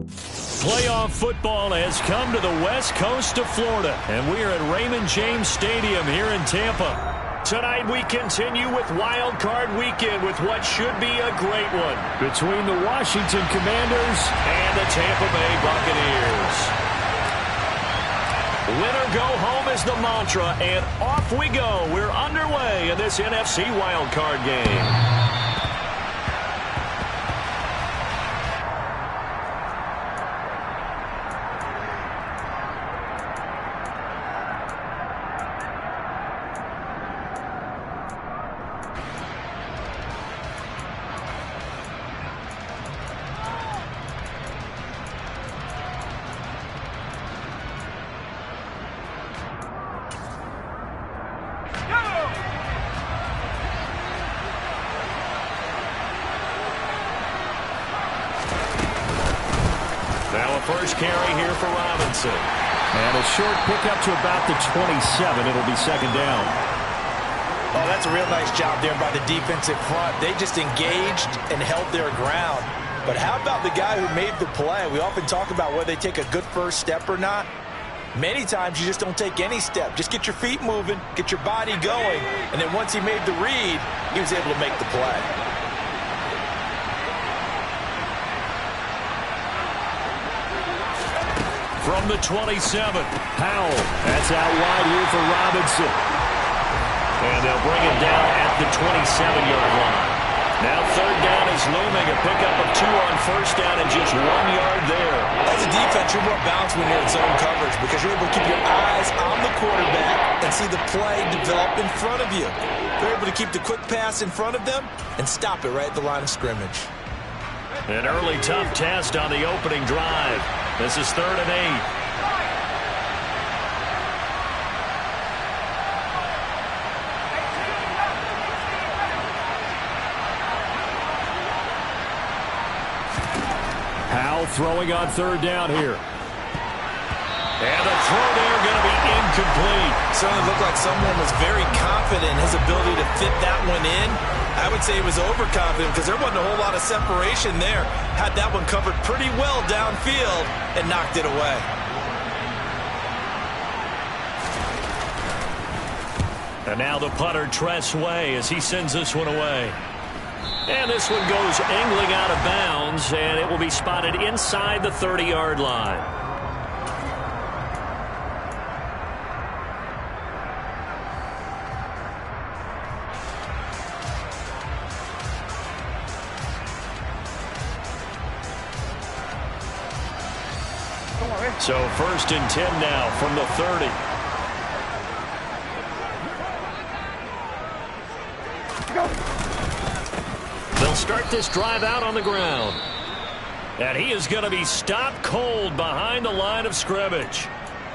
Playoff football has come to the west coast of Florida, and we are at Raymond James Stadium here in Tampa. Tonight we continue with Wild Card Weekend with what should be a great one between the Washington Commanders and the Tampa Bay Buccaneers. Win or go home is the mantra, and off we go. We're underway in this NFC Wild Card game. Now a first carry here for Robinson. And a short pickup to about the 27. It'll be second down. Oh, that's a real nice job there by the defensive front. They just engaged and held their ground. But how about the guy who made the play? We often talk about whether they take a good first step or not. Many times you just don't take any step. Just get your feet moving, get your body going, and then once he made the read, he was able to make the play. From the 27, Powell. That's out wide here for Robinson. And they'll bring it down at the 27-yard line. Now third down is looming. A pickup of 2 on first down and just 1 yard there. As a defense, you're more balanced when you're in zone coverage because you're able to keep your eyes on the quarterback and see the play develop in front of you. They're able to keep the quick pass in front of them and stop it right at the line of scrimmage. An early tough test on the opening drive. This is 3rd and 8. Powell throwing on 3rd down here. And the throw there going to be incomplete. Certainly looked like someone was very confident in his ability to fit that one in. I would say he was overconfident because there wasn't a whole lot of separation there. Had that one covered pretty well downfield and knocked it away. And now the punter, Tress Way, as he sends this one away. And this one goes angling out of bounds, and it will be spotted inside the 30-yard line. So 1st and 10 now from the 30. They'll start this drive out on the ground. And he is going to be stopped cold behind the line of scrimmage.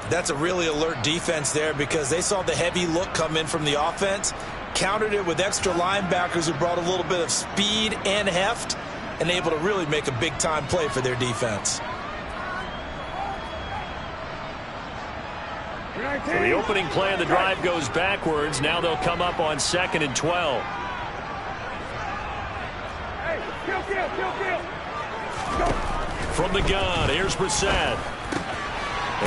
That's a really alert defense there because they saw the heavy look come in from the offense, countered it with extra linebackers who brought a little bit of speed and heft, and able to really make a big-time play for their defense. So the opening play of the drive goes backwards. Now they'll come up on 2nd and 12. From the gun, here's Brissett.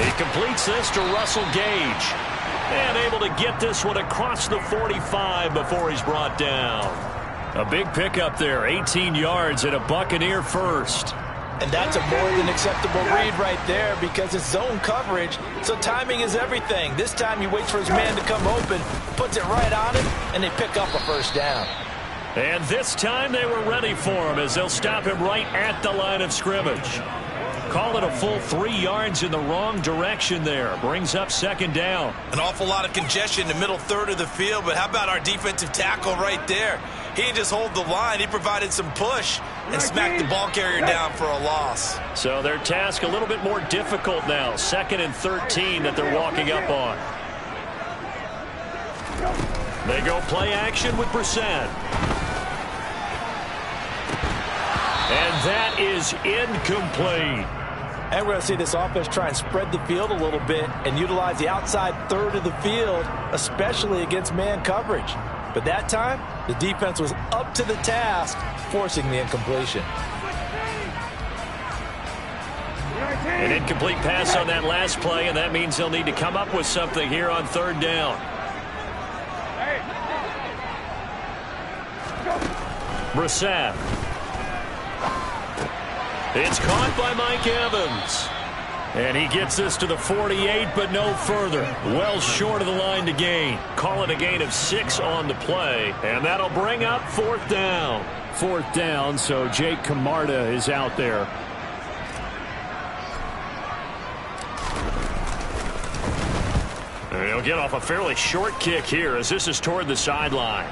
He completes this to Russell Gage. And able to get this one across the 45 before he's brought down. A big pickup there, 18 yards and a Buccaneer first. And that's a more than acceptable read right there because it's zone coverage, so timing is everything. This time he waits for his man to come open, puts it right on him, and they pick up a first down. And this time they were ready for him as they'll stop him right at the line of scrimmage. Call it a full 3 yards in the wrong direction there. Brings up 2nd down. An awful lot of congestion in the middle third of the field, but how about our defensive tackle right there? He didn't just hold the line. He provided some push and smacked the ball carrier down for a loss. So their task a little bit more difficult now. 2nd and 13 that they're walking up on. They go play action with Brissett. And that is incomplete. And we're going to see this offense try and spread the field a little bit and utilize the outside third of the field, especially against man coverage. But that time, the defense was up to the task, forcing the incompletion. An incomplete pass on that last play, and that means they'll need to come up with something here on third down. Brissett. It's caught by Mike Evans. And he gets this to the 48, but no further. Well short of the line to gain. Call it a gain of 6 on the play, and that'll bring up fourth down. Fourth down, so Jake Camarda is out there. And he'll get off a fairly short kick here as this is toward the sideline.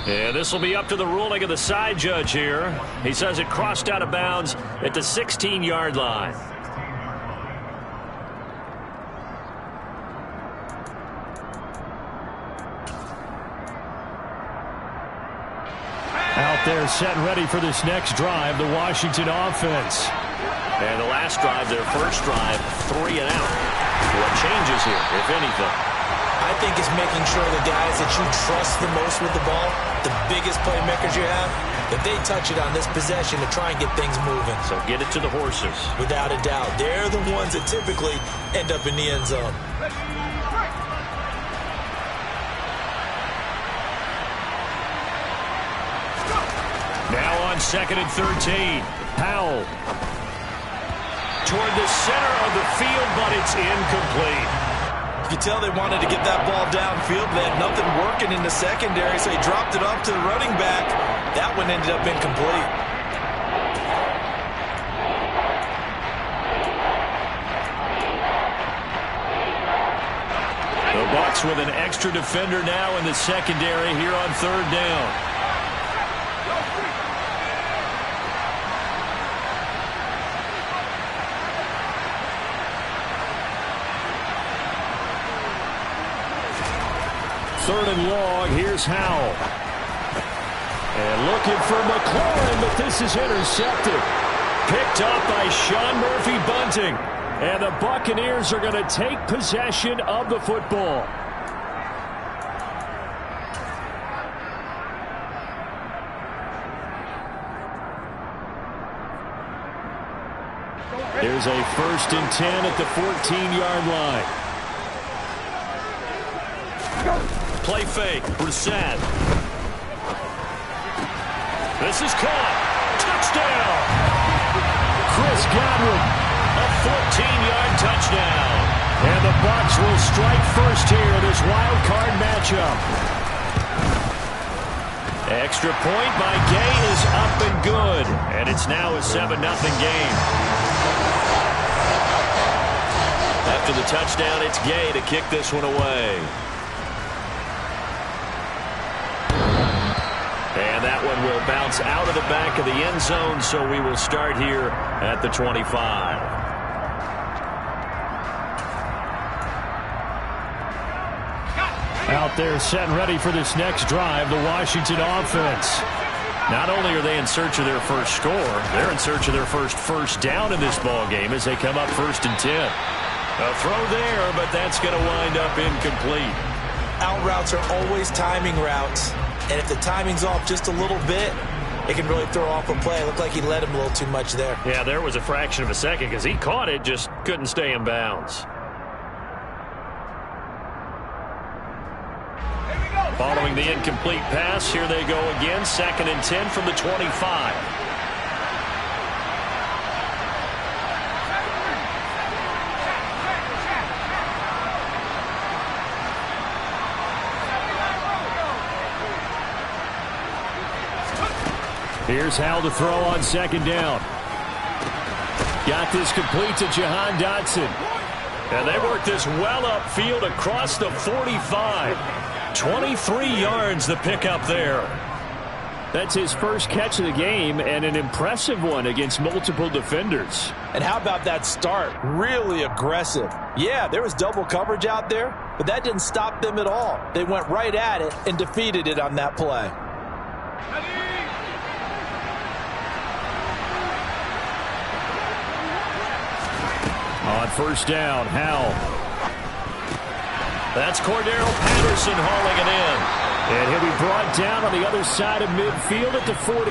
And this will be up to the ruling of the side judge here. He says it crossed out of bounds at the 16-yard line. Out there set and ready for this next drive, the Washington offense. And the last drive, their first drive, 3 and out. What changes here, if anything? I think it's making sure the guys that you trust the most with the ball, the biggest playmakers you have, that they touch it on this possession to try and get things moving. So get it to the horses. Without a doubt. They're the ones that typically end up in the end zone. Now on 2nd and 13. Powell. Toward the center of the field, but it's incomplete. You can tell they wanted to get that ball downfield. They had nothing working in the secondary, so he dropped it off to the running back. That one ended up incomplete. The Bucs with an extra defender now in the secondary here on third down. Third and long, here's Howell. And looking for McLaurin, but this is intercepted. Picked up by Sean Murphy-Bunting. And the Buccaneers are going to take possession of the football. Here's a 1st and 10 at the 14-yard line. Play fake. Brissett. This is caught. Touchdown. Chris Godwin. A 14-yard touchdown. And the Bucs will strike first here in this wild card matchup. Extra point by Gay is up and good. And it's now a 7-0 game. After the touchdown, it's Gay to kick this one away. And that one will bounce out of the back of the end zone, so we will start here at the 25. Out there set and ready for this next drive, the Washington offense. Not only are they in search of their first score, they're in search of their first down in this ball game as they come up 1st and 10. A throw there, but that's going to wind up incomplete. Out routes are always timing routes. And if the timing's off just a little bit, it can really throw off a play. It looked like he led him a little too much there. Yeah, there was a fraction of a second because he caught it, just couldn't stay in bounds. Following the incomplete pass, here they go again. 2nd and 10 from the 25. Here's Howell to throw on 2nd down. Got this complete to Jahan Dotson. And they work this well upfield across the 45. 23 yards the pickup there. That's his first catch of the game and an impressive one against multiple defenders. And how about that start? Really aggressive. Yeah, there was double coverage out there, but that didn't stop them at all. They went right at it and defeated it on that play. On 1st down, Howell. That's Cordero Patterson hauling it in. And he'll be brought down on the other side of midfield at the 43.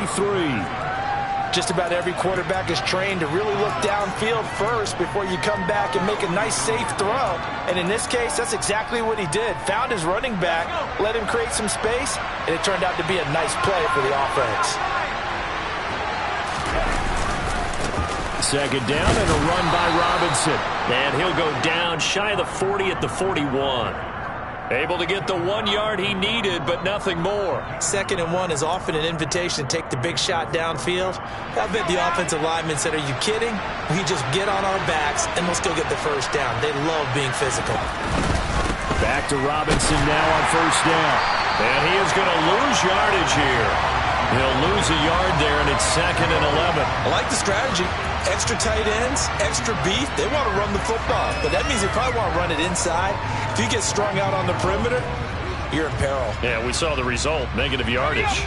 Just about every quarterback is trained to really look downfield first before you come back and make a nice, safe throw. And in this case, that's exactly what he did. Found his running back, let him create some space, and it turned out to be a nice play for the offense. Second down and a run by Robinson. And he'll go down shy of the 40 at the 41. Able to get the 1 yard he needed, but nothing more. 2nd and 1 is often an invitation to take the big shot downfield. I bet the offensive lineman said, are you kidding? We just get on our backs and let's go get the first down. They love being physical. Back to Robinson now on first down. And he is going to lose yardage here. He'll lose a yard there, and it's 2nd and 11. I like the strategy. Extra tight ends, extra beef. They want to run the football, but that means they probably want to run it inside. If you get strung out on the perimeter, you're in peril. Yeah, we saw the result, negative yardage.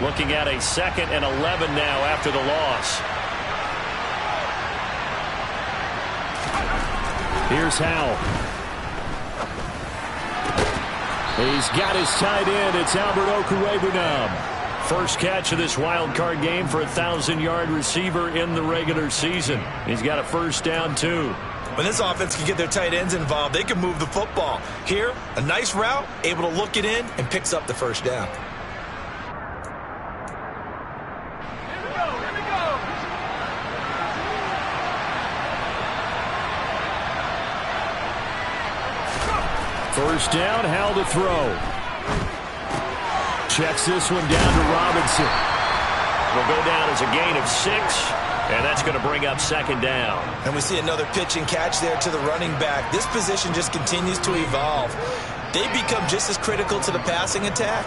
Looking at a 2nd and 11 now after the loss. Here's Howell. He's got his tight end. It's Albert Okwuegbunam. First catch of this wild card game for a 1,000-yard receiver in the regular season. He's got a first down, too. When this offense can get their tight ends involved, they can move the football. Here, a nice route, able to look it in, and picks up the first down. Here we go. First down, Howell to throw. Checks this one down to Robinson. Will go down as a gain of 6, and that's going to bring up 2nd down. And we see another pitch and catch there to the running back. This position just continues to evolve. They become just as critical to the passing attack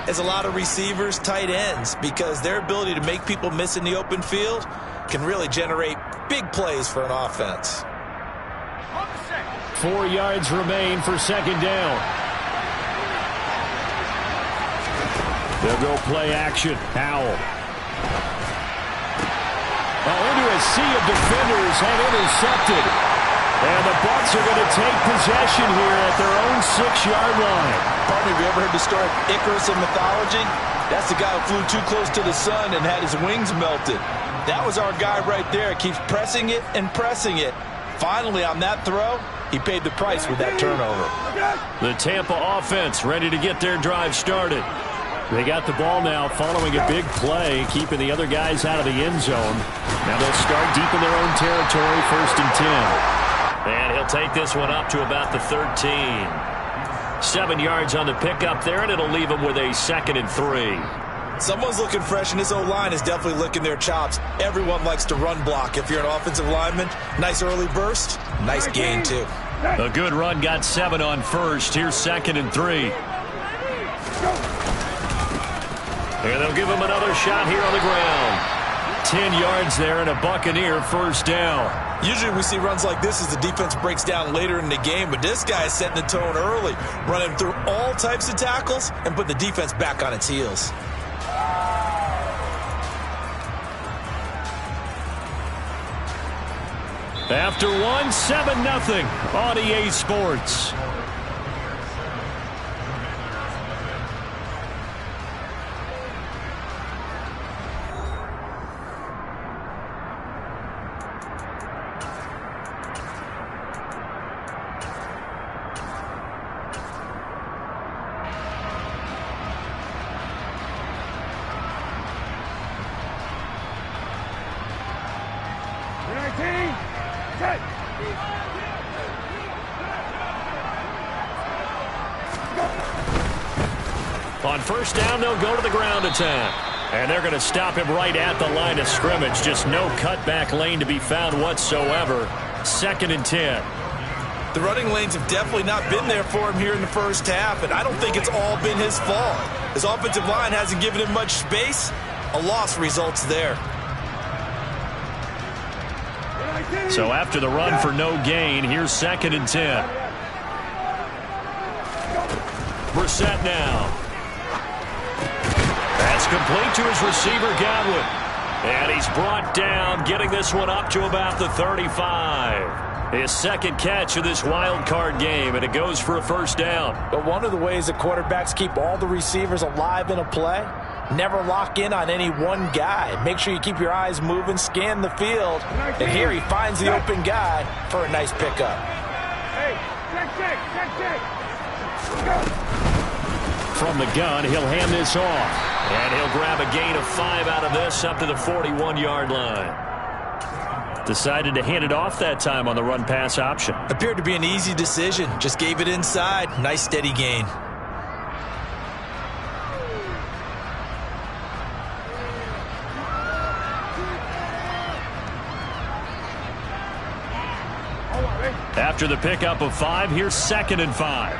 as a lot of receivers, tight ends, because their ability to make people miss in the open field can really generate big plays for an offense. 4 yards remain for 2nd down. They'll go play action. Howell. Into a sea of defenders and intercepted. And the Bucs are going to take possession here at their own 6-yard line. Partner, have you ever heard the story of Icarus in mythology? That's the guy who flew too close to the sun and had his wings melted. That was our guy right there. Keeps pressing it and pressing it. Finally, on that throw, he paid the price with that turnover. The Tampa offense ready to get their drive started. They got the ball now following a big play, keeping the other guys out of the end zone. Now they'll start deep in their own territory, 1st and 10. And he'll take this one up to about the 13. 7 yards on the pickup there, and it'll leave him with a 2nd and 3. Someone's looking fresh, and this O-line is definitely licking their chops. Everyone likes to run block. If you're an offensive lineman, nice early burst, nice gain, too. A good run got 7 on first. Here's 2nd and 3. And they'll give him another shot here on the ground. 10 yards there and a Buccaneer first down. Usually we see runs like this as the defense breaks down later in the game, but this guy is setting the tone early, running through all types of tackles and put the defense back on its heels. After 7-0 on EA Sports. On first down, they'll go to the ground attack. And they're going to stop him right at the line of scrimmage. Just no cutback lane to be found whatsoever. 2nd and 10. The running lanes have definitely not been there for him here in the first half, and I don't think it's all been his fault. His offensive line hasn't given him much space. A loss results there. So after the run for no gain, here's 2nd and 10. Brissett now. That's complete to his receiver, Godwin. And he's brought down, getting this one up to about the 35. His 2nd catch of this wild card game, and it goes for a first down. But one of the ways that quarterbacks keep all the receivers alive in a play Never lock in on any one guy. Make sure you keep your eyes moving, scan the field. And here he finds the open guy for a nice pickup. Hey, check. From the gun, he'll hand this off. And he'll grab a gain of 5 out of this up to the 41-yard line. Decided to hand it off that time on the run-pass option. Appeared to be an easy decision. Just gave it inside. Nice steady gain. After the pickup of 5, here's 2nd and 5.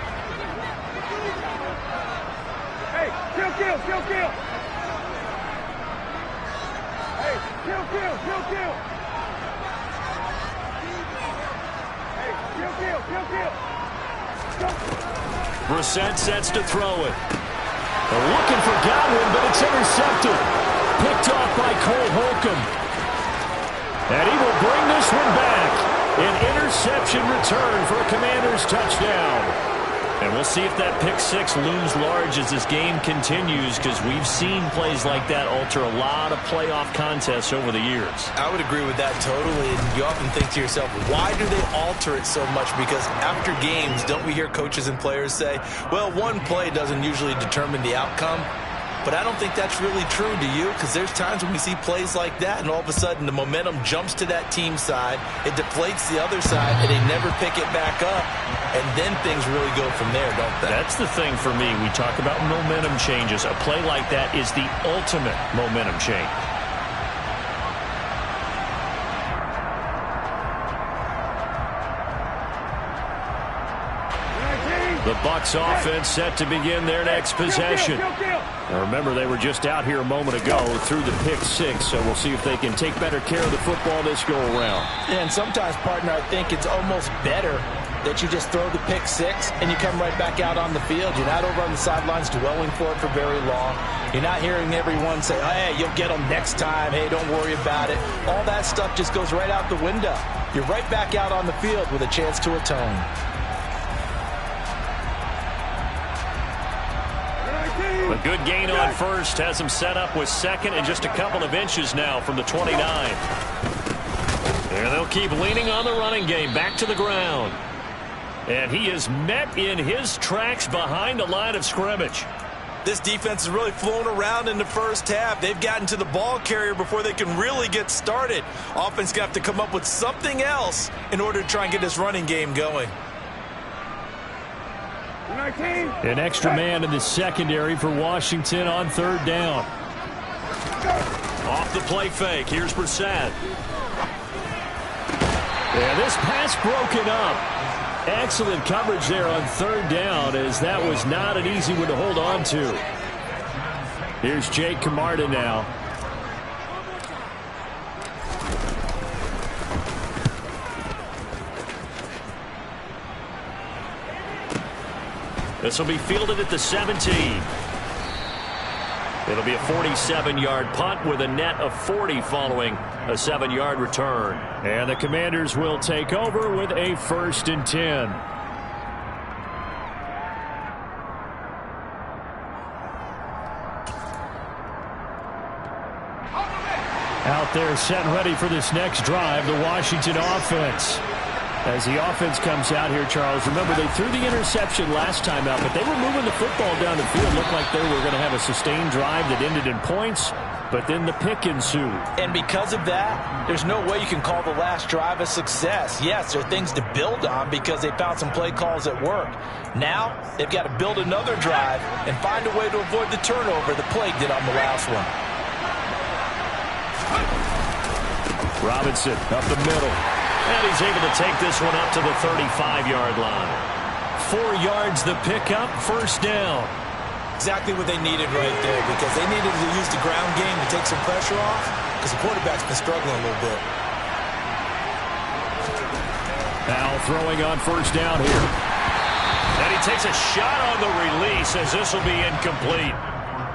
Hey, kill. Hey, kill. Hey, kill. Brissett sets to throw it. They're looking for Godwin, but it's intercepted. Picked off by Cole Holcomb. And he will bring this one back. An interception return for a Commanders touchdown. And we'll see if that pick 6 looms large as this game continues, because we've seen plays like that alter a lot of playoff contests over the years. I would agree with that totally. And you often think to yourself, why do they alter it so much? Because after games, don't we hear coaches and players say, well, one play doesn't usually determine the outcome? But I don't think that's really true, do you? Because there's times when we see plays like that, and all of a sudden the momentum jumps to that team side, it deflates the other side, and they never pick it back up, and then things really go from there, don't they? That's the thing for me. We talk about momentum changes. A play like that is the ultimate momentum change. The Bucs offense set to begin their next possession. Now remember, they were just out here a moment ago through the pick 6, so we'll see if they can take better care of the football this go around. And sometimes, partner, I think it's almost better that you just throw the pick 6 and you come right back out on the field. You're not over on the sidelines dwelling for it for very long. You're not hearing everyone say, hey, you'll get them next time. Hey, don't worry about it. All that stuff just goes right out the window. You're right back out on the field with a chance to atone. A good gain on first has him set up with 2nd and just a couple of inches now from the 29. And they'll keep leaning on the running game back to the ground. And he is met in his tracks behind the line of scrimmage. This defense has really flown around in the first half. They've gotten to the ball carrier before they can really get started. Offense got to come up with something else in order to try and get this running game going. An extra man in the secondary for Washington on 3rd down. Off the play fake. Here's Brissett. And this pass broken up. Excellent coverage there on 3rd down, as that was not an easy one to hold on to. Here's Jake Camarda now. This will be fielded at the 17. It'll be a 47-yard punt with a net of 40 following a 7-yard return. And the Commanders will take over with a 1st and 10. Out there set and ready for this next drive, the Washington offense. As the offense comes out here, Charles, remember they threw the interception last time out, but they were moving the football down the field. Looked like they were going to have a sustained drive that ended in points, but then the pick ensued. And because of that, there's no way you can call the last drive a success. Yes, there are things to build on because they found some play calls that worked. Now, they've got to build another drive and find a way to avoid the turnover the play did on the last one. Robinson up the middle. And he's able to take this one up to the 35-yard line. 4 yards the pickup, 1st down. Exactly what they needed right there, because they needed to use the ground game to take some pressure off, because the quarterback's been struggling a little bit. Now throwing on 1st down here. And he takes a shot on the release, as this will be incomplete.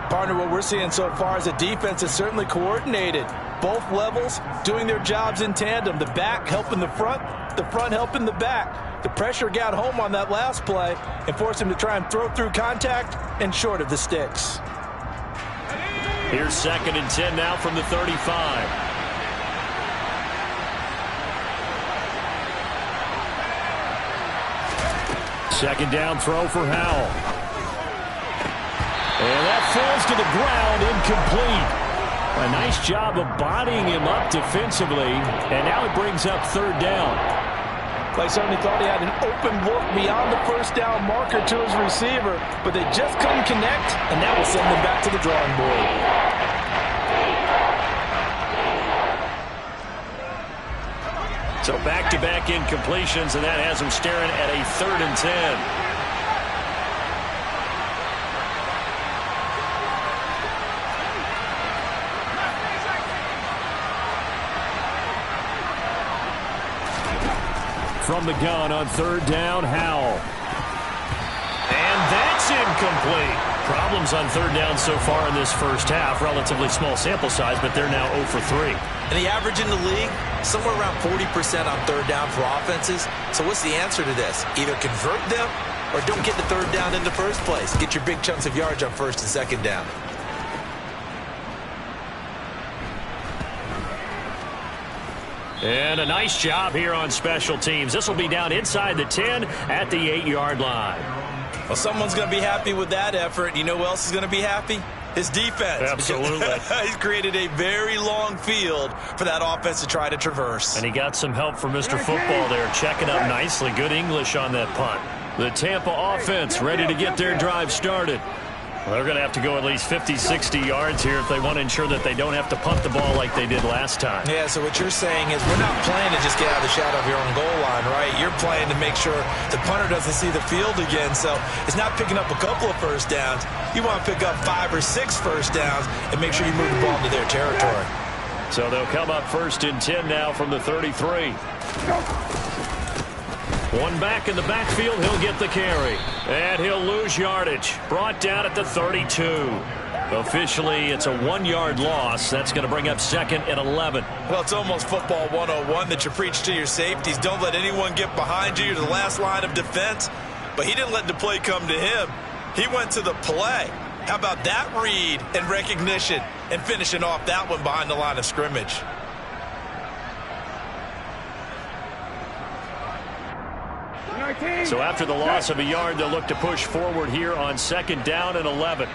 Partner, what we're seeing so far is a defense that's certainly coordinated. Both levels doing their jobs in tandem. The back helping the front helping the back. The pressure got home on that last play and forced him to try and throw through contact and short of the sticks. Here's 2nd and 10 now from the 35. Second down throw for Howell. And that falls to the ground, incomplete. A nice job of bodying him up defensively, and now it brings up 3rd down. They certainly thought he had an open look beyond the first down marker to his receiver, but they just couldn't connect, and that will send them back to the drawing board. So back-to-back incompletions, and that has them staring at a 3rd and 10. From the gun on 3rd down, Howell. And that's incomplete. Problems on 3rd down so far in this first half. Relatively small sample size, but they're now 0 for 3. And the average in the league, somewhere around 40% on 3rd down for offenses. So what's the answer to this? Either convert them or don't get the 3rd down in the first place. Get your big chunks of yards on 1st and 2nd down. And a nice job here on special teams. This will be down inside the 10 at the 8-yard line. Well, someone's going to be happy with that effort. You know who else is going to be happy? His defense. Absolutely. He's created a very long field for that offense to try to traverse. And he got some help from Mr. Football there, checking up nicely. Good English on that punt. The Tampa offense ready to get their drive started. Well, they're going to have to go at least 50, 60 yards here if they want to ensure that they don't have to punt the ball like they did last time. Yeah, so what you're saying is we're not playing to just get out of the shadow of your own goal line, right? You're playing to make sure the punter doesn't see the field again. So it's not picking up a couple of 1st downs. You want to pick up 5 or 6 1st downs and make sure you move the ball into their territory. So they'll come up 1st and 10 now from the 33. One back in the backfield, he'll get the carry. And he'll lose yardage. Brought down at the 32. Officially, it's a 1-yard loss. That's going to bring up 2nd and 11. Well, it's almost football 101 that you preach to your safeties. Don't let anyone get behind you. You're the last line of defense. But he didn't let the play come to him. He went to the play. How about that read and recognition and finishing off that one behind the line of scrimmage? So after the loss of a yard, they'll look to push forward here on 2nd down and 11.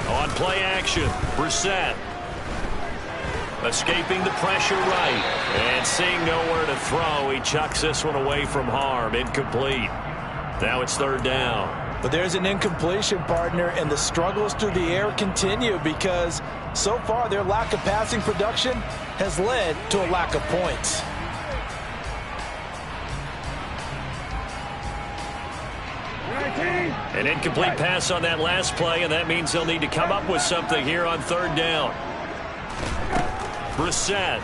On play action, Brissett. Escaping the pressure right. And seeing nowhere to throw, he chucks this one away from harm. Incomplete. Now it's 3rd down. But there's an incompletion, partner, and the struggles through the air continue because so far their lack of passing production has led to a lack of points. An incomplete pass on that last play, and that means they'll need to come up with something here on 3rd down. Brissett.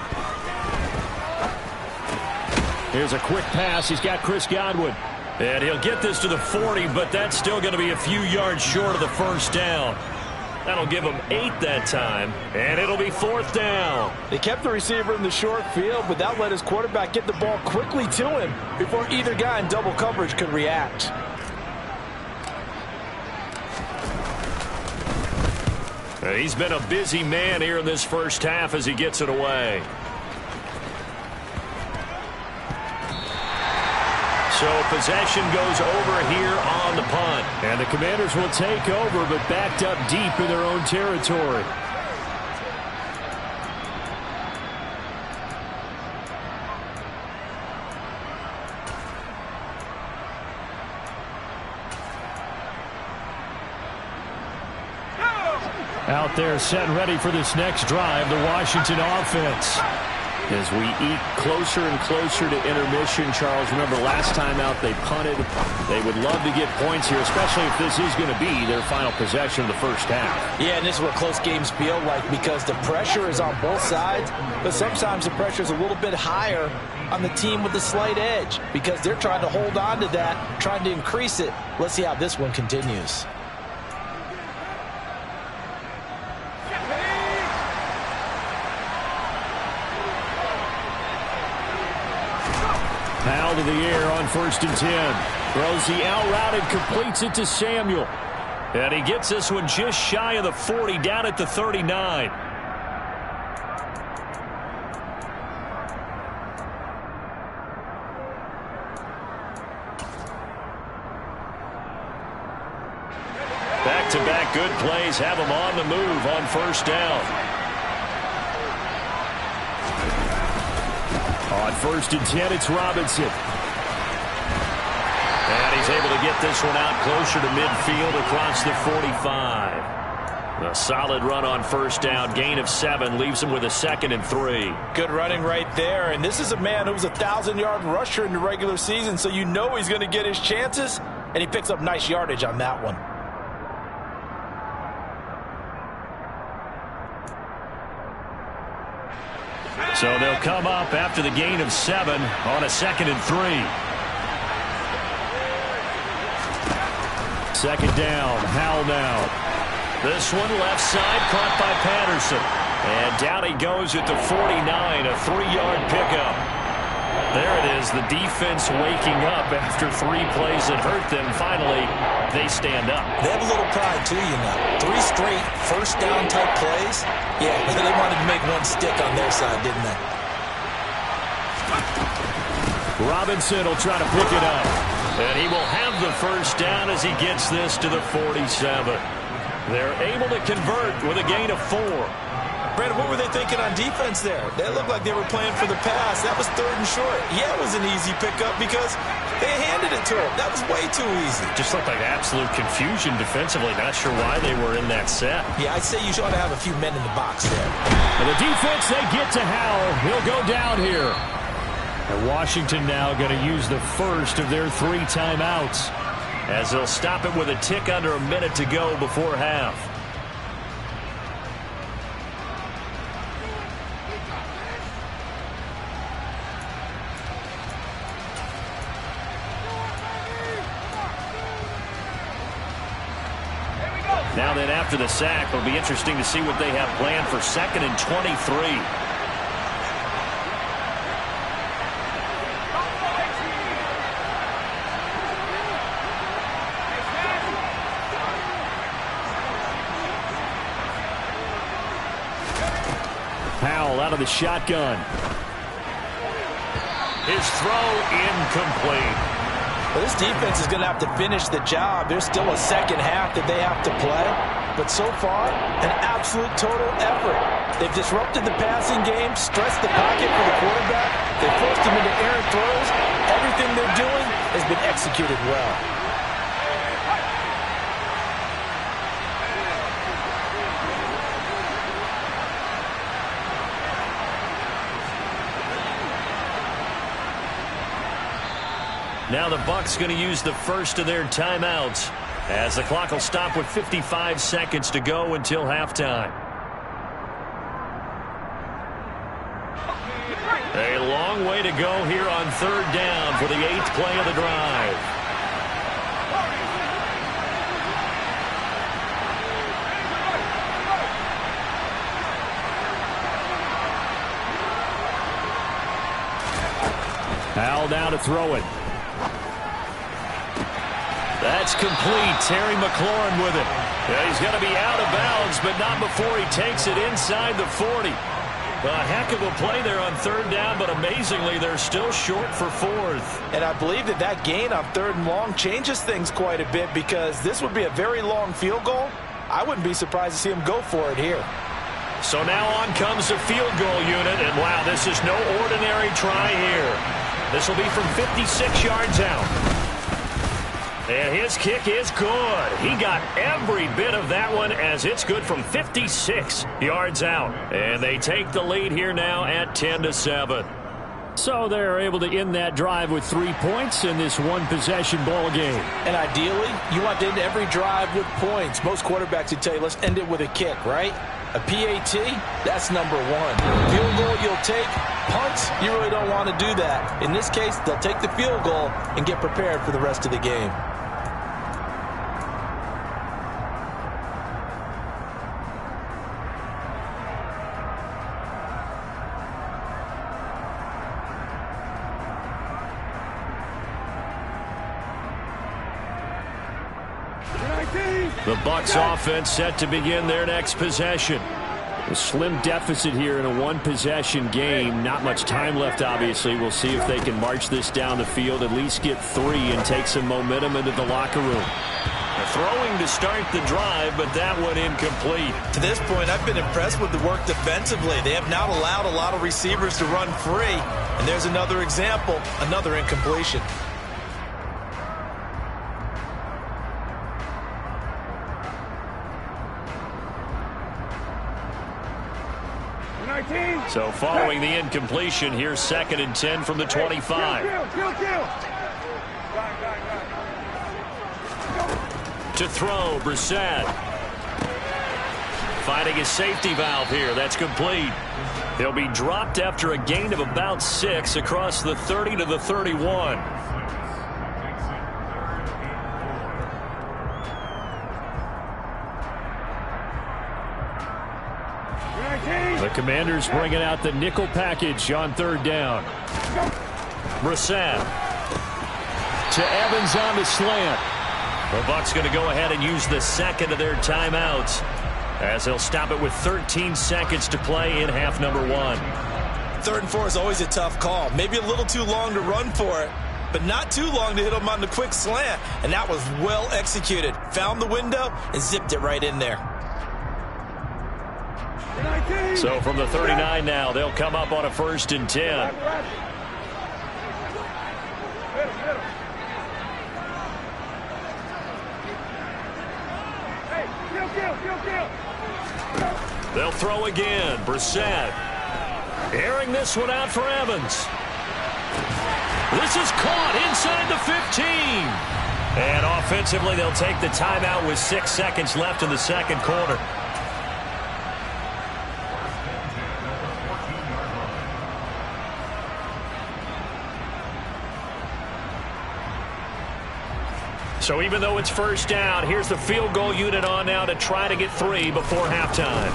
Here's a quick pass. He's got Chris Godwin. And he'll get this to the 40, but that's still going to be a few yards short of the 1st down. That'll give him 8 that time, and it'll be 4th down. They kept the receiver in the short field, but that let his quarterback get the ball quickly to him before either guy in double coverage could react. He's been a busy man here in this first half as he gets it away. So possession goes over here on the punt. And the Commanders will take over, but backed up deep in their own territory. Out there set and ready for this next drive, the Washington offense. As we eat closer and closer to intermission, Charles, remember last time out they punted. They would love to get points here, especially if this is going to be their final possession of the first half. Yeah, and this is what close games feel like because the pressure is on both sides, but sometimes the pressure is a little bit higher on the team with the slight edge because they're trying to hold on to that, trying to increase it. Let's see how this one continues. Powell to the air on 1st and 10. Throws the out route and completes it to Samuel. And he gets this one just shy of the 40, down at the 39. Back-to-back good plays have him on the move on first down. On 1st and 10, it's Robinson. And he's able to get this one out closer to midfield across the 45. A solid run on first down, gain of 7, leaves him with a 2nd and 3. Good running right there, and this is a man who was a 1,000-yard rusher in the regular season, so you know he's going to get his chances, and he picks up nice yardage on that one. So they'll come up after the gain of 7 on a 2nd and 3. 2nd down, Howell now. This one left side, caught by Patterson. And down he goes at the 49, a 3-yard pickup. There it is, the defense waking up after 3 plays that hurt them. Finally, they stand up. They have a little pride, too, you know. 3 straight first down type plays. Yeah, they wanted to make one stick on their side, didn't they? Robinson will try to pick it up. And he will have the first down as he gets this to the 47. They're able to convert with a gain of 4. Brandon, what were they thinking on defense there? They looked like they were playing for the pass. That was 3rd and short. Yeah, it was an easy pickup because they handed it to him. That was way too easy. Just looked like absolute confusion defensively. Not sure why they were in that set. Yeah, I'd say you ought to have a few men in the box there. And the defense, they get to Howell. He'll go down here. And Washington now going to use the first of their 3 timeouts, as they'll stop it with a tick under a minute to go before half. Now then, after the sack, it'll be interesting to see what they have planned for 2nd and 23. Howell out of the shotgun. His throw incomplete. Well, this defense is going to have to finish the job. There's still a second half that they have to play. But so far, an absolute total effort. They've disrupted the passing game, stressed the pocket for the quarterback. They forced him into errant throws. Everything they're doing has been executed well. Now the Bucs going to use the first of their timeouts, as the clock will stop with 55 seconds to go until halftime. A long way to go here on 3rd down for the 8th play of the drive. Howell now to throw it. That's complete. Terry McLaurin with it. Yeah, he's going to be out of bounds, but not before he takes it inside the 40. A heck of a play there on 3rd down, but amazingly, they're still short for 4th. And I believe that gain on 3rd and long changes things quite a bit, because this would be a very long field goal. I wouldn't be surprised to see him go for it here. So now on comes the field goal unit, and wow, this is no ordinary try here. This will be from 56 yards out. And his kick is good. He got every bit of that one, as it's good from 56 yards out. And they take the lead here now at 10-7. So they're able to end that drive with 3 points in this one-possession ball game. And ideally, you want to end every drive with points. Most quarterbacks would tell you, let's end it with a kick, right? A PAT, that's number 1. Field goal you'll take. Punts, you really don't want to do that. In this case, they'll take the field goal and get prepared for the rest of the game. The Bucs offense set to begin their next possession. A slim deficit here in a one-possession game. Not much time left, obviously. We'll see if they can march this down the field, at least get 3 and take some momentum into the locker room. Throwing to start the drive, but that one incomplete. To this point, I've been impressed with the work defensively. They have not allowed a lot of receivers to run free. And there's another example, another incompletion. So following the incompletion, here's 2nd and 10 from the 25. To throw, Brissett. Finding his safety valve here. That's complete. He'll be dropped after a gain of about 6 across the 30 to the 31. The Commanders bringing out the nickel package on 3rd down. Brissett. To Evans on the slant. The Bucs going to go ahead and use the 2nd of their timeouts, as they'll stop it with 13 seconds to play in half number 1. 3rd and 4 is always a tough call. Maybe a little too long to run for it, but not too long to hit him on the quick slant. And that was well executed. Found the window and zipped it right in there. So from the 39 now, they'll come up on a 1st and 10. They'll throw again. Brissett airing this one out for Evans. This is caught inside the 15. And offensively, they'll take the timeout with 6 seconds left in the 2nd quarter. So even though it's 1st down, here's the field goal unit on now to try to get 3 before halftime.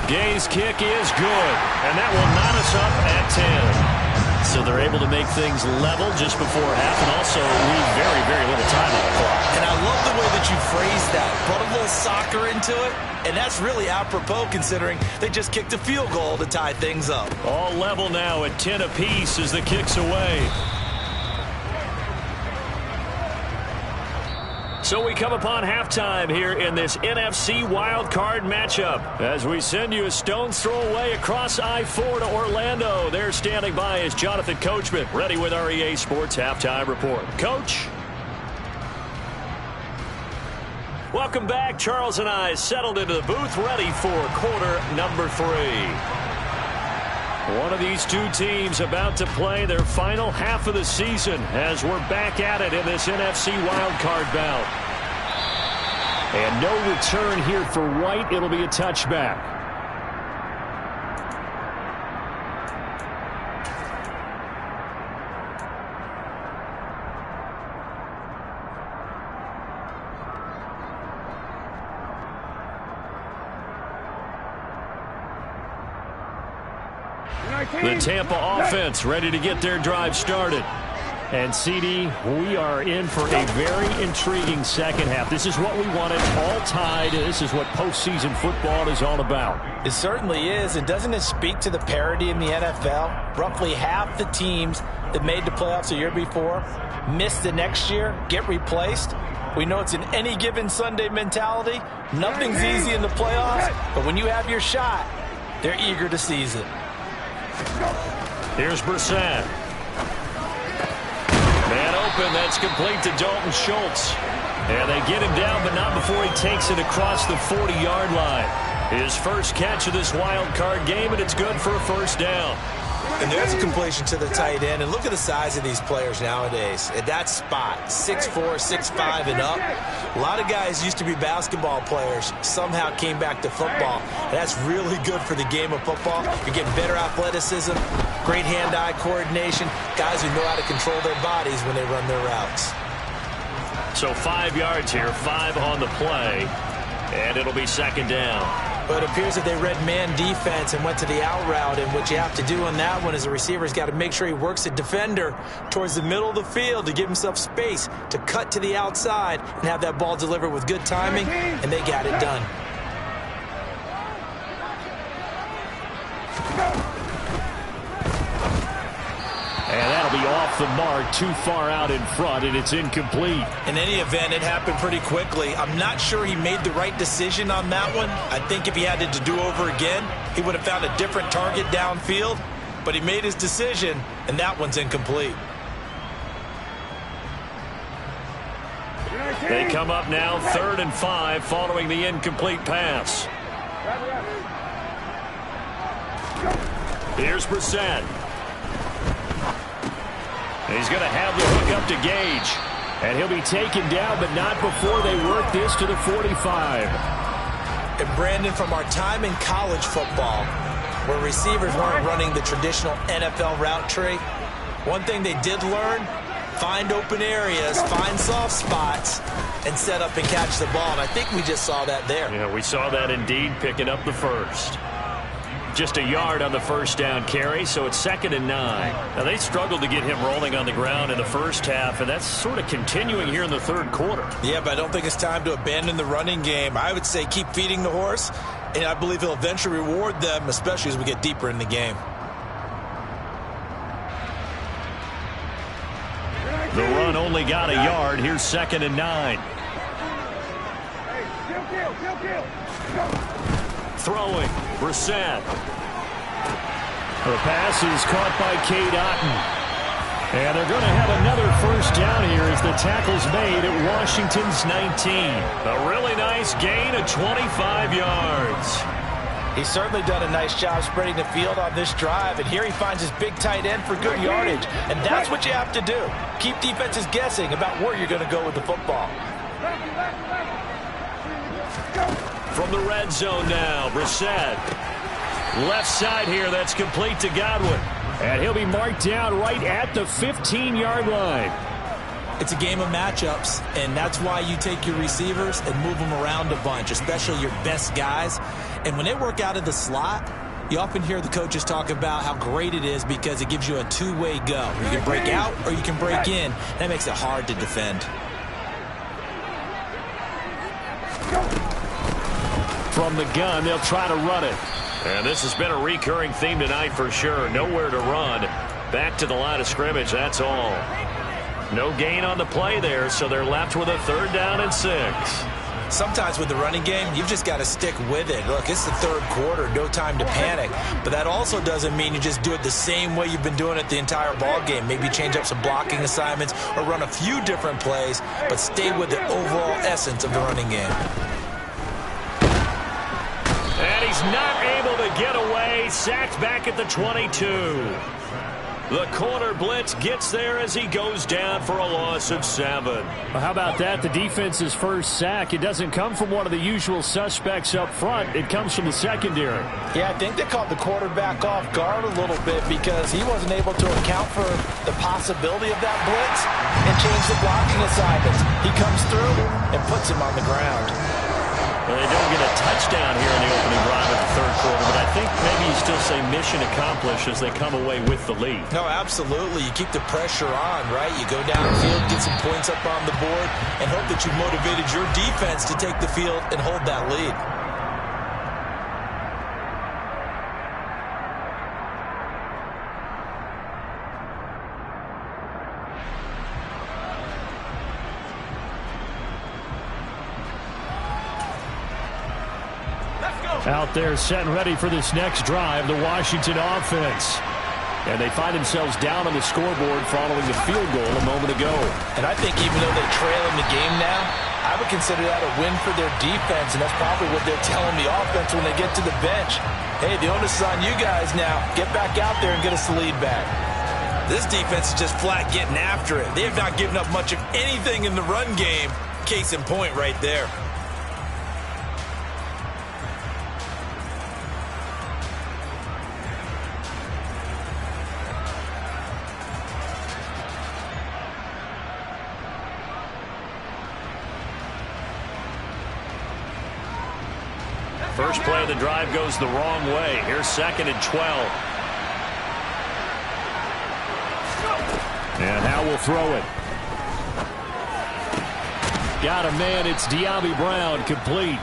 Gay's kick is good, and that will knot us up at 10. So they're able to make things level just before half and also leave very, very little time on the clock. And I love the way that you phrased that. Put a little soccer into it, and that's really apropos considering they just kicked a field goal to tie things up. All level now at 10 apiece as the kick's away. So we come upon halftime here in this NFC wildcard matchup as we send you a stone's throw away across I-4 to Orlando. There standing by is Jonathan Coachman, ready with our EA Sports Halftime Report. Coach? Welcome back. Charles and I settled into the booth, ready for quarter number 3. One of these two teams about to play their final half of the season as we're back at it in this NFC wildcard bout. And no return here for White. It'll be a touchback. The Tampa offense ready to get their drive started. And, CD, we are in for a very intriguing second half. This is what we wanted, all tied. This is what postseason football is all about. It certainly is. And doesn't it speak to the parity in the NFL? Roughly half the teams that made the playoffs the year before miss the next year, get replaced. We know it's an any given Sunday mentality. Nothing's easy in the playoffs, but when you have your shot, they're eager to seize it. Here's Brissett. Man open, that's complete to Dalton Schultz. And they get him down, but not before he takes it across the 40-yard line. His first catch of this wild card game, and it's good for a first down. And there's a completion to the tight end. And look at the size of these players nowadays. At that spot, 6'4", 6'5", and up. A lot of guys used to be basketball players, somehow came back to football. And that's really good for the game of football. You're getting better athleticism, great hand-eye coordination, guys who know how to control their bodies when they run their routes. So 5 yards here, 5 on the play, and it'll be second down. But it appears that they read man defense and went to the out route, and what you have to do on that one is the receiver's got to make sure he works the defender towards the middle of the field to give himself space to cut to the outside and have that ball delivered with good timing, and they got it done. And that'll be off the mark, too far out in front, and it's incomplete. In any event, it happened pretty quickly. I'm not sure he made the right decision on that one. I think if he had to do over again, he would have found a different target downfield. But he made his decision, and that one's incomplete. They come up now 3rd and 5 following the incomplete pass. Here's Brissett. He's going to have the hook up to Gage. And he'll be taken down, but not before they work this to the 45. And Brandon, from our time in college football, where receivers weren't running the traditional NFL route tree, one thing they did learn, find open areas, find soft spots, and set up and catch the ball. And I think we just saw that there. Yeah, we saw that indeed, picking up the first. Just a yard on the first down carry, so it's 2nd and 9. Now, they struggled to get him rolling on the ground in the first half, and that's sort of continuing here in the third quarter. Yeah, but I don't think it's time to abandon the running game. I would say keep feeding the horse, and I believe he'll eventually reward them, especially as we get deeper in the game. The run only got a yard. Here's 2nd and 9. Throwing, Brissett. The pass is caught by Kttn. And they're going to have another first down here as the tackle's made at Washington's 19. A really nice gain of 25 yards. He's certainly done a nice job spreading the field on this drive, and here he finds his big tight end for good yardage. And that's what you have to do. Keep defenses guessing about where you're going to go with the football. From the red zone now, Brissett. Left side here, that's complete to Godwin. And he'll be marked down right at the 15-yard line. It's a game of matchups, and that's why you take your receivers and move them around a bunch, especially your best guys. And when they work out of the slot, you often hear the coaches talk about how great it is because it gives you a two-way go. You can break out or you can break in. That makes it hard to defend. From the gun, they'll try to run it. And this has been a recurring theme tonight for sure. Nowhere to run. Back to the line of scrimmage, that's all. No gain on the play there, so they're left with a 3rd down and 6. Sometimes with the running game, you've just got to stick with it. Look, it's the third quarter, no time to panic. But that also doesn't mean you just do it the same way you've been doing it the entire ball game. Maybe change up some blocking assignments or run a few different plays, but stay with the overall essence of the running game. And he's not able to get away. Sacked back at the 22. The corner blitz gets there as he goes down for a loss of 7. Well, how about that? The defense's first sack. It doesn't come from one of the usual suspects up front. It comes from the secondary. Yeah, I think they caught the quarterback off guard a little bit because he wasn't able to account for the possibility of that blitz and change the blocking assignments. He comes through and puts him on the ground. Well, they don't get a touchdown here in the opening drive of the third quarter, but I think maybe you still say mission accomplished as they come away with the lead. No, absolutely. You keep the pressure on, right? You go downfield, get some points up on the board, and hope that you've motivated your defense to take the field and hold that lead. Out there set and ready for this next drive, the Washington offense. And they find themselves down on the scoreboard following the field goal a moment ago. And I think even though they trail in the game now, I would consider that a win for their defense, and that's probably what they're telling the offense when they get to the bench. Hey, the onus is on you guys now. Get back out there and get us the lead back. This defense is just flat getting after it. They have not given up much of anything in the run game. Case in point right there. First play of the drive goes the wrong way. Here's 2nd and 12. And Howe will throw it. Got a man. It's De'Ami Brown, complete.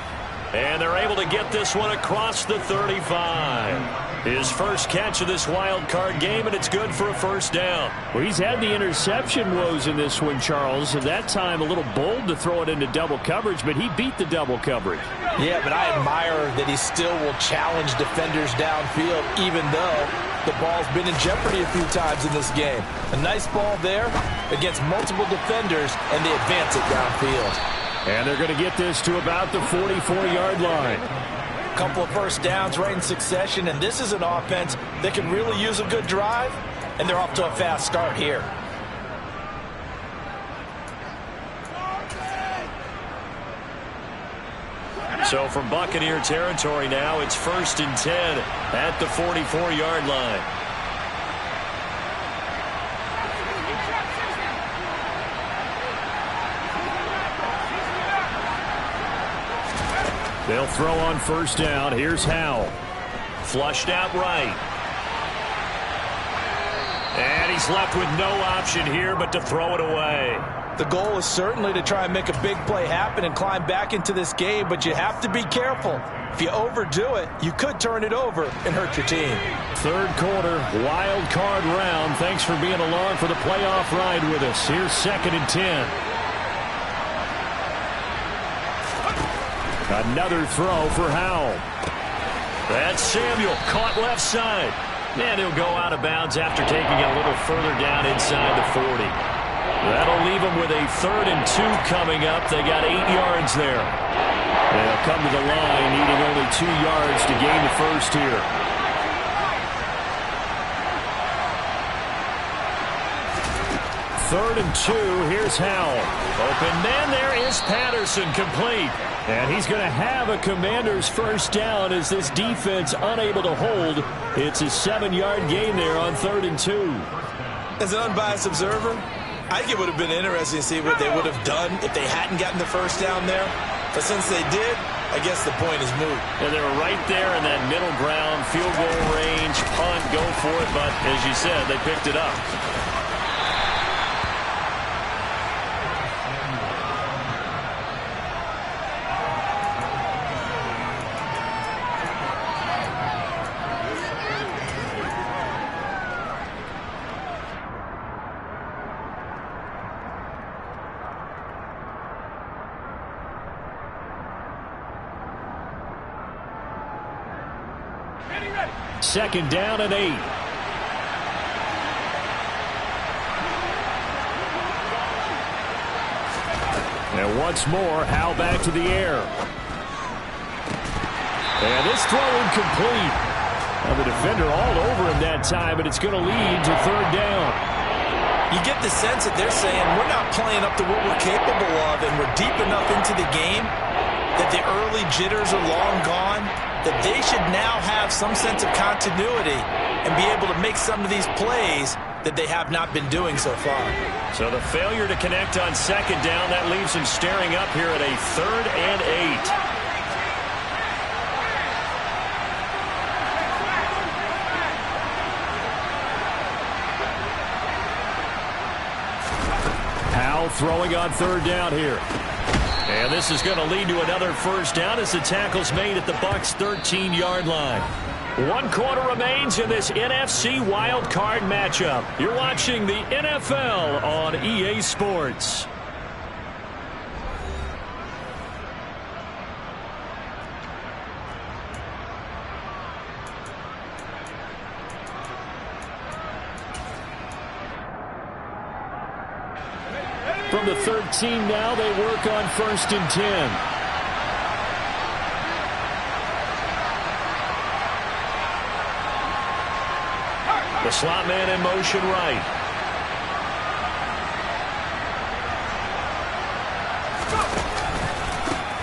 And they're able to get this one across the 35. His first catch of this wild card game, and it's good for a first down. Well, he's had the interception woes in this one, Charles. At that time, a little bold to throw it into double coverage, but he beat the double coverage. Yeah, but I admire that he still will challenge defenders downfield, even though the ball's been in jeopardy a few times in this game. A nice ball there against multiple defenders, and they advance it downfield. And they're going to get this to about the 44-yard line. A couple of first downs right in succession, and this is an offense that can really use a good drive, and they're off to a fast start here. So from Buccaneer territory now, it's 1st and 10 at the 44-yard line. They'll throw on first down. Here's Howe. Flushed out right. And he's left with no option here but to throw it away. The goal is certainly to try and make a big play happen and climb back into this game, but you have to be careful. If you overdo it, you could turn it over and hurt your team. Third quarter, wild card round. Thanks for being along for the playoff ride with us. Here's 2nd and 10. Another throw for Howe. That's Samuel, caught left side. And he'll go out of bounds after taking it a little further down inside the 40. That'll leave them with a 3rd and 2 coming up. They got 8 yards there. They'll come to the line, needing only 2 yards to gain the first here. Third and 2, here's Howe. Open man, there is Patterson, complete. And he's going to have a Commander's first down as this defense unable to hold. It's a 7-yard gain there on 3rd and 2. As an unbiased observer, I think it would have been interesting to see what they would have done if they hadn't gotten the first down there. But since they did, I guess the point is moot. And they were right there in that middle ground, field goal range, punt, go for it. But as you said, they picked it up. Second down and 8. And once more, Howe back to the air. And this throw incomplete. Now the defender all over him that time, but it's going to lead to 3rd down. You get the sense that they're saying we're not playing up to what we're capable of, and we're deep enough into the game that the early jitters are long gone, that they should now have some sense of continuity and be able to make some of these plays that they have not been doing so far. So the failure to connect on 2nd down, that leaves them staring up here at a 3rd and 8. Howe throwing on 3rd down here. And this is going to lead to another first down as the tackle's made at the Bucs' 13-yard line. 1 quarter remains in this NFC wild card matchup. You're watching the NFL on EA Sports. From the 13 now, they work on 1st and 10. The slot man in motion right.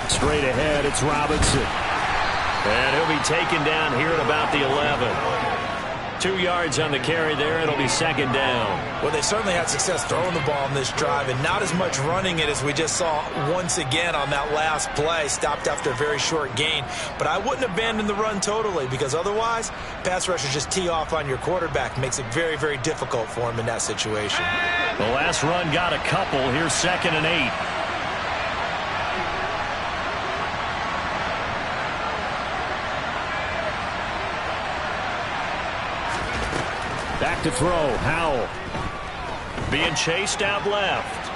Straight ahead, it's Robinson. And he'll be taken down here at about the 11. 2 yards on the carry there. It'll be second down. Well, they certainly had success throwing the ball on this drive and not as much running it as we just saw once again on that last play. Stopped after a very short gain. But I wouldn't abandon the run totally because otherwise, pass rushers just tee off on your quarterback. Makes it very, very difficult for him in that situation. The last run got a couple. Here's 2nd and 8. Back to throw, Howell. Being chased out left.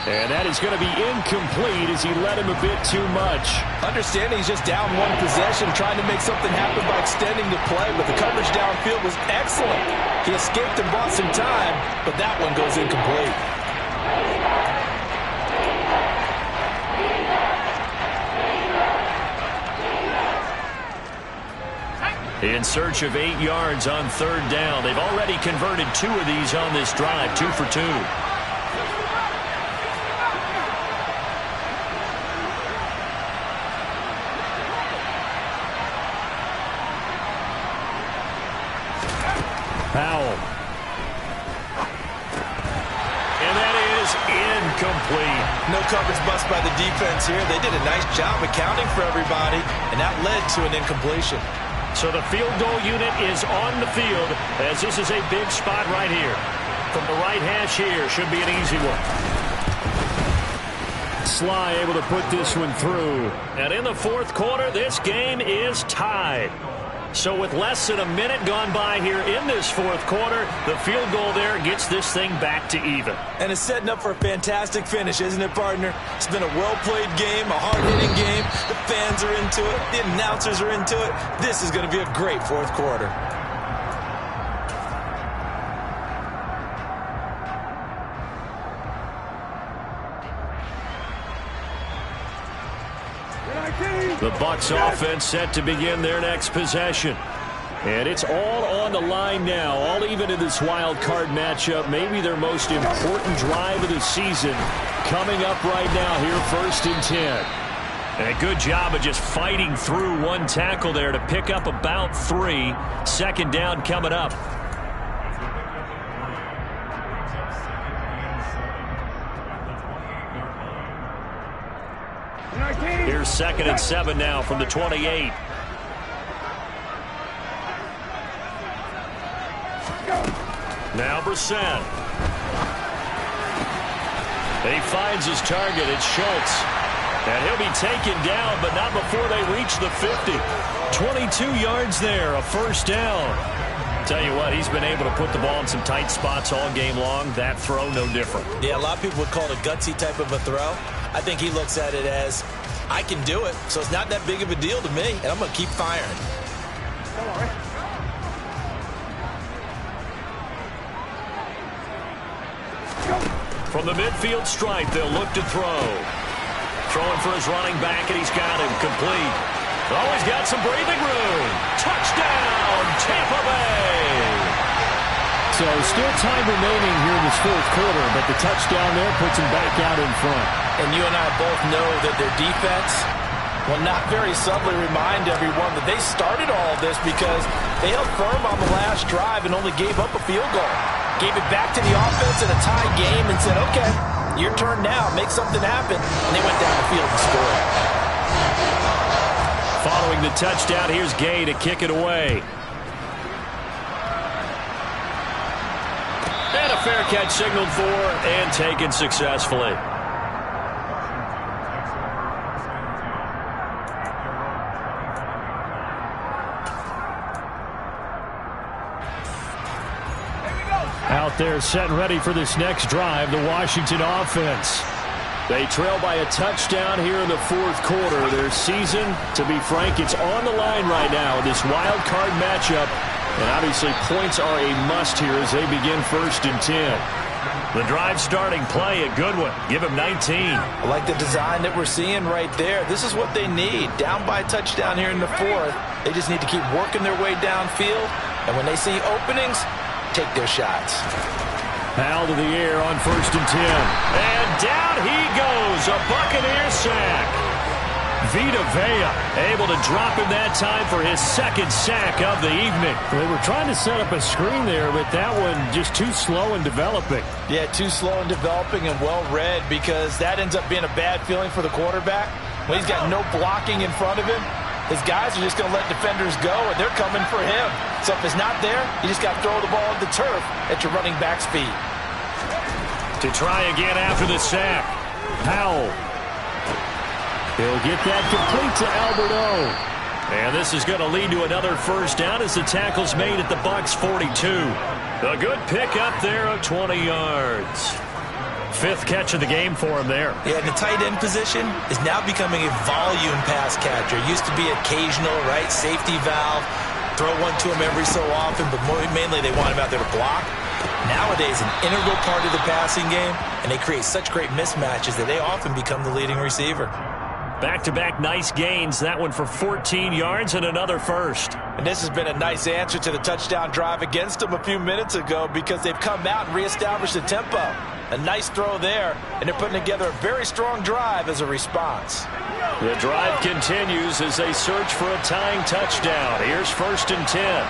And that is going to be incomplete as he led him a bit too much. Understanding he's just down one possession, trying to make something happen by extending the play, but the coverage downfield was excellent. He escaped and bought some time, but that one goes incomplete. In search of 8 yards on 3rd down. They've already converted 2 of these on this drive, 2 for 2. Powell. And that is incomplete. No coverage bust by the defense here. They did a nice job accounting for everybody, and that led to an incompletion. So the field goal unit is on the field as this is a big spot right here. From the right hash here, should be an easy one. Sly able to put this one through. And in the 4th quarter, this game is tied. So with less than a minute gone by here in this 4th quarter, the field goal there gets this thing back to even. And it's setting up for a fantastic finish, isn't it, partner? It's been a well-played game, a hard-hitting game. The fans are into it. The announcers are into it. This is going to be a great 4th quarter. The Bucs offense set to begin their next possession. And it's all on the line now, all even in this wild card matchup. Maybe their most important drive of the season coming up right now here, 1st and 10. And a good job of just fighting through one tackle there to pick up about 3. 2nd down coming up. Here's 2nd and 7 now from the 28. Now Brissett. He finds his target. It's Schultz. And he'll be taken down, but not before they reach the 50. 22 yards there, a 1st down. Tell you what, he's been able to put the ball in some tight spots all game long. That throw, no different. Yeah, a lot of people would call it a gutsy type of a throw. I think he looks at it as, I can do it, so it's not that big of a deal to me, and I'm going to keep firing. From the midfield stripe, they'll look to throw. Throwing for his running back, and he's got him complete. Oh, he's got some breathing room. Touchdown, Tampa Bay. So still time remaining here in this 4th quarter, but the touchdown there puts him back out in front. And you and I both know that their defense will not very subtly remind everyone that they started all of this because they held firm on the last drive and only gave up a field goal. Gave it back to the offense in a tie game and said, okay, your turn now, make something happen. And they went down the field and scored. Following the touchdown, here's Gay to kick it away. And a fair catch signaled for and taken successfully. Out there set and ready for this next drive, the Washington offense. They trail by a touchdown here in the 4th quarter. Their season, to be frank, it's on the line right now in this wild card matchup. And obviously points are a must here as they begin 1st and 10. The drive starting play, a good one. Give him 19. I like the design that we're seeing right there. This is what they need. Down by a touchdown here in the 4th. They just need to keep working their way downfield. And when they see openings, take their shots. Powell to the air on 1st and 10. And down he goes. A Buccaneer sack. Vita Vea able to drop him that time for his second sack of the evening. They were trying to set up a screen there, but that one just too slow in developing. Yeah, too slow in developing and well read, because that ends up being a bad feeling for the quarterback. When he's got no blocking in front of him, his guys are just going to let defenders go, and they're coming for him. So if it's not there, you just got to throw the ball at the turf at your running back's feet. To try again after the sack, Powell. He'll get that complete to Alberto. And this is going to lead to another first down as the tackle's made at the Bucs 42. A good pick up there of 20 yards. Fifth catch of the game for him there. Yeah, and the tight end position is now becoming a volume pass catcher. Used to be occasional, right? Safety valve. Throw one to him every so often, but mainly they want him out there to block. Nowadays, an integral part of the passing game, and they create such great mismatches that they often become the leading receiver. Back-to-back nice gains. That one for 14 yards and another first. And this has been a nice answer to the touchdown drive against them a few minutes ago, because they've come out and reestablished the tempo. A nice throw there, and they're putting together a very strong drive as a response. The drive continues as they search for a tying touchdown. Here's 1st and 10.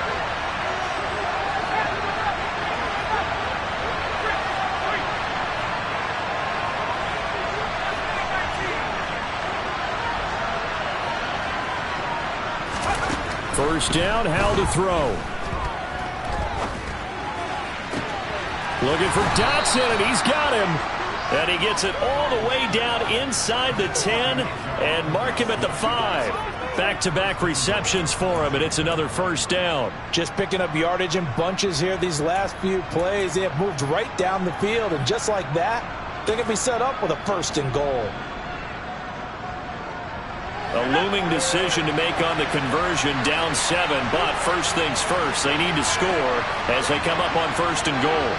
First down, Howell to throw. Looking for Dotson, and he's got him. And he gets it all the way down inside the 10 and mark him at the 5. Back-to-back receptions for him, and it's another first down. Just picking up yardage in bunches here these last few plays. They have moved right down the field, and just like that, they're going to be set up with a 1st and goal. A looming decision to make on the conversion, down 7, but first things first, they need to score as they come up on 1st and goal.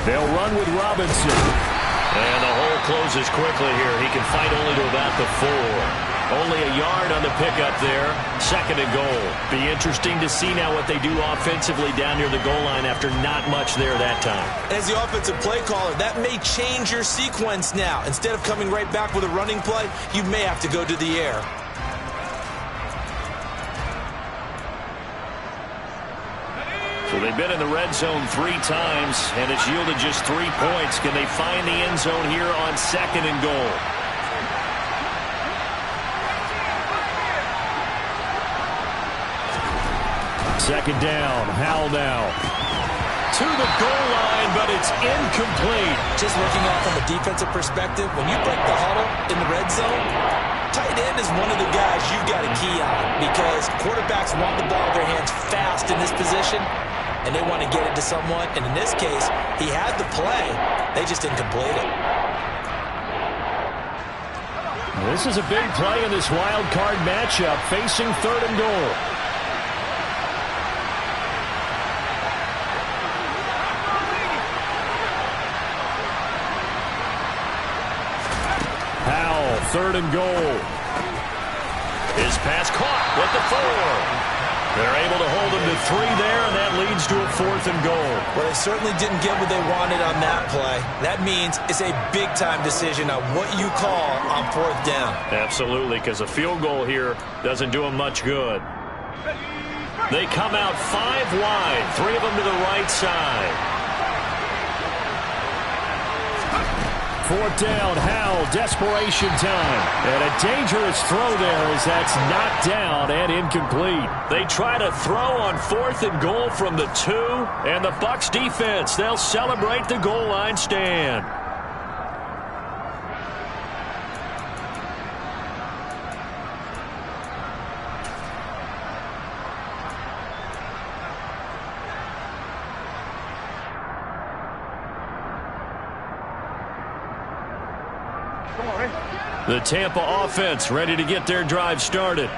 They'll run with Robinson. And the hole closes quickly here. He can fight only to about the 4. Only a yard on the pickup there. 2nd and goal. Be interesting to see now what they do offensively down near the goal line after not much there that time. As the offensive play caller, that may change your sequence now. Instead of coming right back with a running play, you may have to go to the air. So they've been in the red zone 3 times, and it's yielded just 3 points. Can they find the end zone here on 2nd and goal? Second down, Howell now. To the goal line, but it's incomplete. Just looking off from a defensive perspective, when you break the huddle in the red zone, tight end is one of the guys you've got to key on, because quarterbacks want the ball in their hands fast in this position, and they want to get it to someone. And in this case, he had the play. They just didn't complete it. This is a big play in this wild card matchup, facing 3rd and goal. Howell, 3rd and goal. His pass caught with the 4. They're able to hold him to 3 there, and that leads to a 4th and goal. Well, they certainly didn't get what they wanted on that play. That means it's a big-time decision on what you call on 4th down. Absolutely, because a field goal here doesn't do them much good. They come out 5 wide, 3 of them to the right side. 4th down, Howell, desperation time. And a dangerous throw there as that's knocked down and incomplete. They try to throw on 4th and goal from the 2, and the Bucs defense, they'll celebrate the goal line stand. The Tampa offense ready to get their drive started.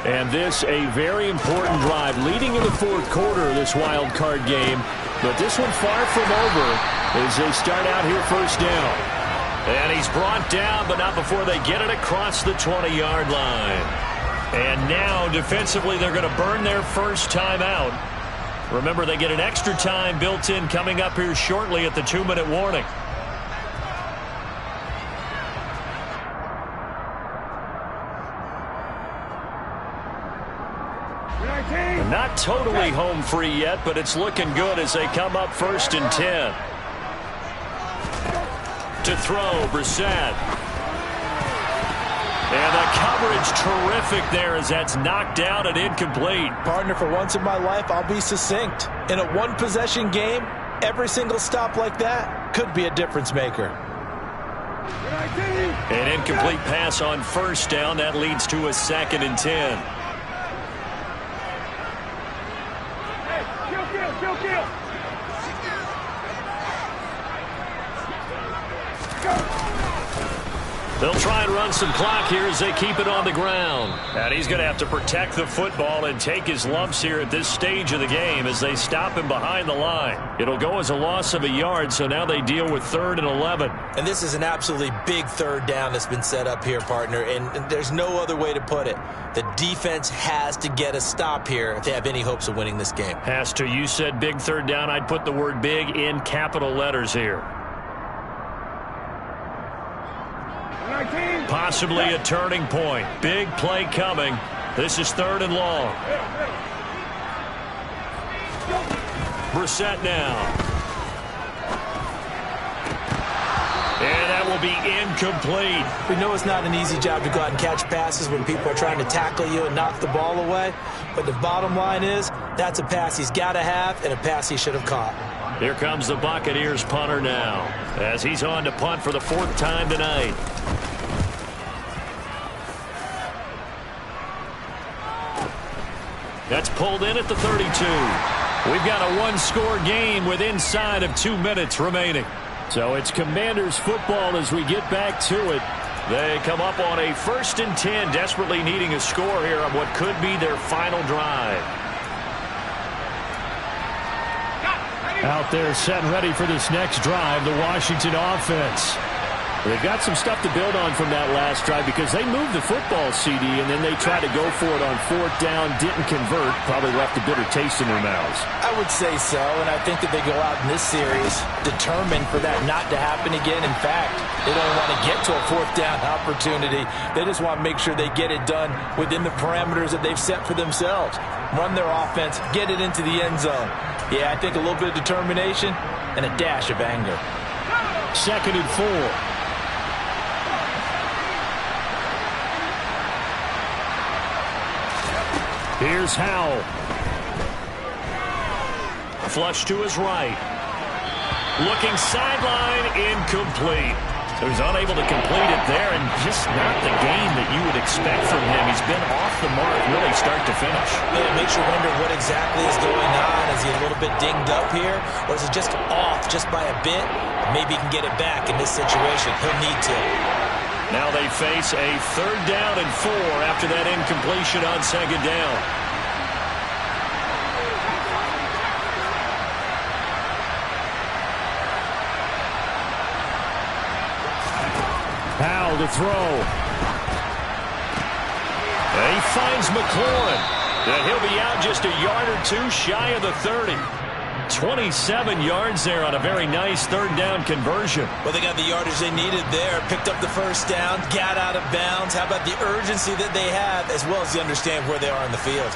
And this a very important drive leading in the 4th quarter of this wild card game. But this one far from over as they start out here 1st down. And he's brought down, but not before they get it across the 20-yard line. And now defensively they're going to burn their first time out. Remember, they get an extra time built in coming up here shortly at the 2-minute warning. Not totally home free yet, but it's looking good as they come up 1st and 10. To throw, Brissett. And the coverage terrific there as that's knocked down and incomplete. Partner, for once in my life, I'll be succinct. In a one-possession game, every single stop like that could be a difference maker. An incomplete pass on 1st down. That leads to a 2nd and 10. Kill. They'll try and run some clock here as they keep it on the ground. And he's going to have to protect the football and take his lumps here at this stage of the game as they stop him behind the line. It'll go as a loss of a yard, so now they deal with 3rd and 11. And this is an absolutely big 3rd down that's been set up here, partner, and there's no other way to put it. The defense has to get a stop here if they have any hopes of winning this game. Has to. You said big 3rd down. I'd put the word big in capital letters here. Possibly a turning point. Big play coming. This is 3rd and long. Brissett now. And that will be incomplete. We know it's not an easy job to go out and catch passes when people are trying to tackle you and knock the ball away. But the bottom line is, that's a pass he's got to have and a pass he should have caught. Here comes the Buccaneers punter now as he's on to punt for the 4th time tonight. That's pulled in at the 32. We've got a one-score game with inside of 2 minutes remaining. So it's Commanders football as we get back to it. They come up on a 1st and 10, desperately needing a score here on what could be their final drive. Out there set and ready for this next drive, the Washington offense. They've got some stuff to build on from that last drive because they moved the football, CD, and then they tried to go for it on 4th down, didn't convert, probably left a bitter taste in their mouths. I would say so, and I think that they go out in this series determined for that not to happen again. In fact, they don't want to get to a 4th down opportunity. They just want to make sure they get it done within the parameters that they've set for themselves. Run their offense, get it into the end zone. Yeah, I think a little bit of determination and a dash of anger. 2nd and 4. Here's Howell. Flush to his right. Looking sideline, incomplete. So he's unable to complete it there, and just not the game that you would expect from him. He's been off the mark really start to finish. Yeah, it makes you wonder what exactly is going on. Is he a little bit dinged up here, or is it just off just by a bit? Maybe he can get it back in this situation. He'll need to. Now they face a 3rd down and 4 after that incompletion on 2nd down. Howell to throw. And he finds McLaurin. And he'll be out just a yard or 2 shy of the 30. 27 yards there on a very nice 3rd down conversion. Well, they got the yardage they needed there. Picked up the 1st down, got out of bounds. How about the urgency that they have, as well as they understand where they are in the field?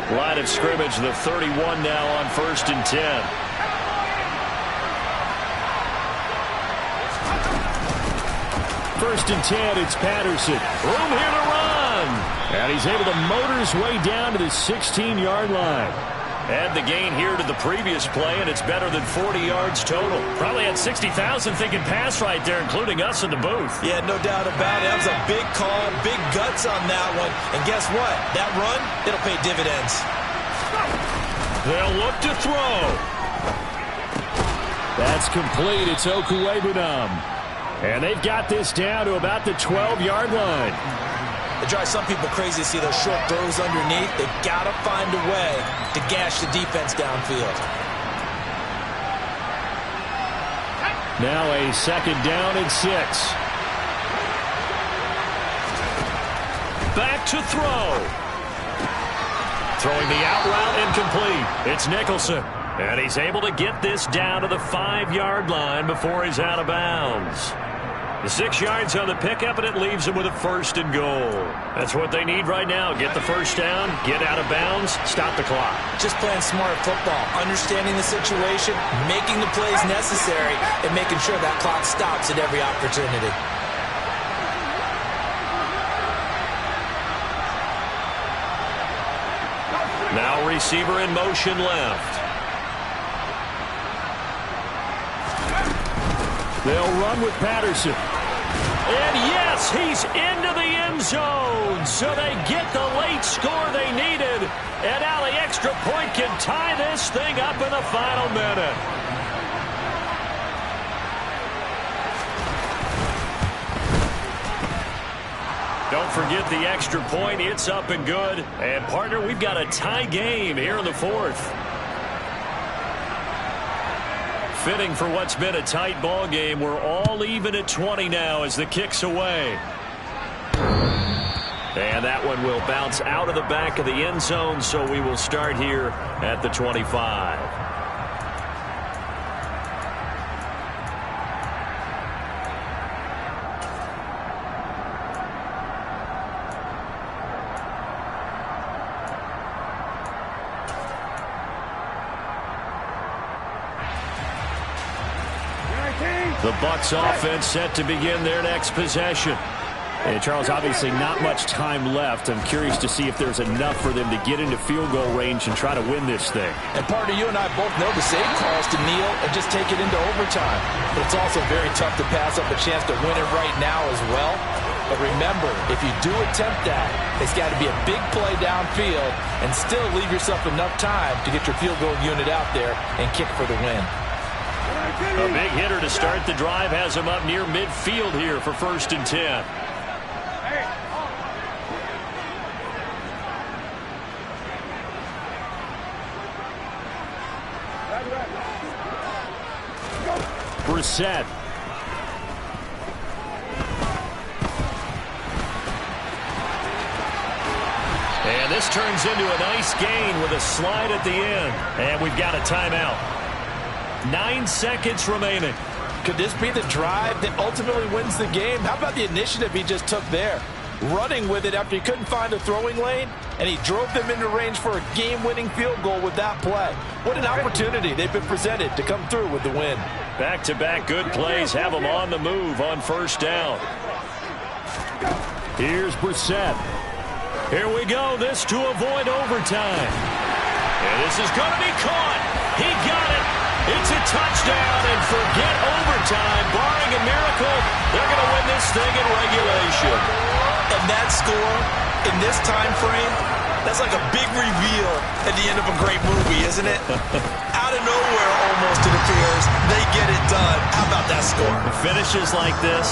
Line of scrimmage, the 31 now on 1st and 10. First and 10, it's Patterson. Room here to run. And he's able to motor his way down to the 16-yard line. Add the gain here to the previous play, and it's better than 40 yards total. Probably had 60,000 thinking pass right there, including us in the booth. Yeah, no doubt about it. That was a big call, big guts on that one. And guess what? That run, it'll pay dividends. They'll look to throw. That's complete. It's Okuwebunam. And they've got this down to about the 12-yard line. It drives some people crazy to see those short throws underneath. They've got to find a way to gash the defense downfield. Now a 2nd down and 6. Back to throw. Throwing the out route incomplete. It's Nicholson. And he's able to get this down to the 5-yard line before he's out of bounds. The 6 yards on the pickup, and it leaves him with a 1st and goal. That's what they need right now. Get the 1st down, get out of bounds, stop the clock. Just playing smart football, understanding the situation, making the plays necessary, and making sure that clock stops at every opportunity. Now receiver in motion left. They'll run with Patterson. And yes, he's into the end zone. So they get the late score they needed. And now the extra point can tie this thing up in the final minute. Don't forget the extra point. It's up and good. And, partner, we've got a tie game here in the 4th. Fitting for what's been a tight ball game. We're all even at 20 now as the kick's away. And that one will bounce out of the back of the end zone, so we will start here at the 25. The Bucs offense set to begin their next possession. And Charles, obviously not much time left. I'm curious to see if there's enough for them to get into field goal range and try to win this thing. And partner, you and I both know the same calls to kneel and just take it into overtime. But it's also very tough to pass up a chance to win it right now as well. But remember, if you do attempt that, it's got to be a big play downfield and still leave yourself enough time to get your field goal unit out there and kick for the win. A big hitter to start the drive has him up near midfield here for 1st and 10. Brissett. And this turns into a nice gain with a slide at the end. And we've got a timeout. 9 seconds remaining. Could this be the drive that ultimately wins the game? How about the initiative he just took there? Running with it after he couldn't find a throwing lane, and he drove them into range for a game-winning field goal with that play. What an opportunity they've been presented to come through with the win. Back-to-back good plays have them on the move on 1st down. Here's Brissett. Here we go. This to avoid overtime. And this is going to be caught. He got it. It's a touchdown, and forget overtime. Barring a miracle, they're going to win this thing in regulation. And that score, in this time frame, that's like a big reveal at the end of a great movie, isn't it? Out of nowhere, almost, it appears, they get it done. How about that score? Finishes like this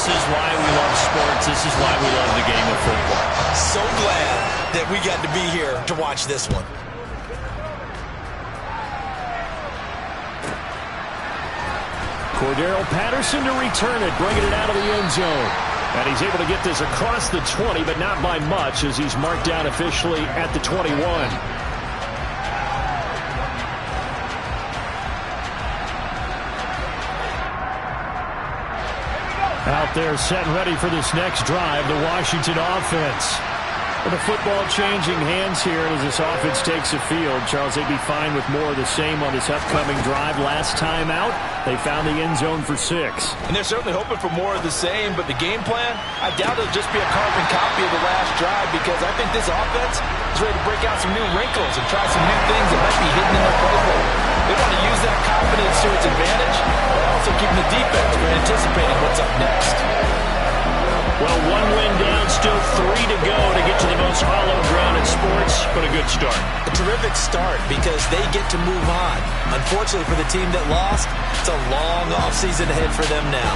is why we love sports. This is why we love the game of football. So glad that we got to be here to watch this one. Cordero Patterson to return it, bringing it out of the end zone. And he's able to get this across the 20, but not by much, as he's marked down officially at the 21. Out there set and ready for this next drive, the Washington offense. With the football changing hands here as this offense takes the field, Charles, they'd be fine with more of the same on this upcoming drive. Last time out, they found the end zone for 6. And they're certainly hoping for more of the same, but the game plan, I doubt it'll just be a carbon copy of the last drive, because I think this offense is ready to break out some new wrinkles and try some new things that might be hidden in their playbook. They want to use that confidence to its advantage, but also keeping the defense from anticipating what's up next. Well, 1 win down, still 3 to go to get to the most hallowed ground in sports, but a good start. A terrific start because they get to move on. Unfortunately for the team that lost, it's a long offseason ahead for them now.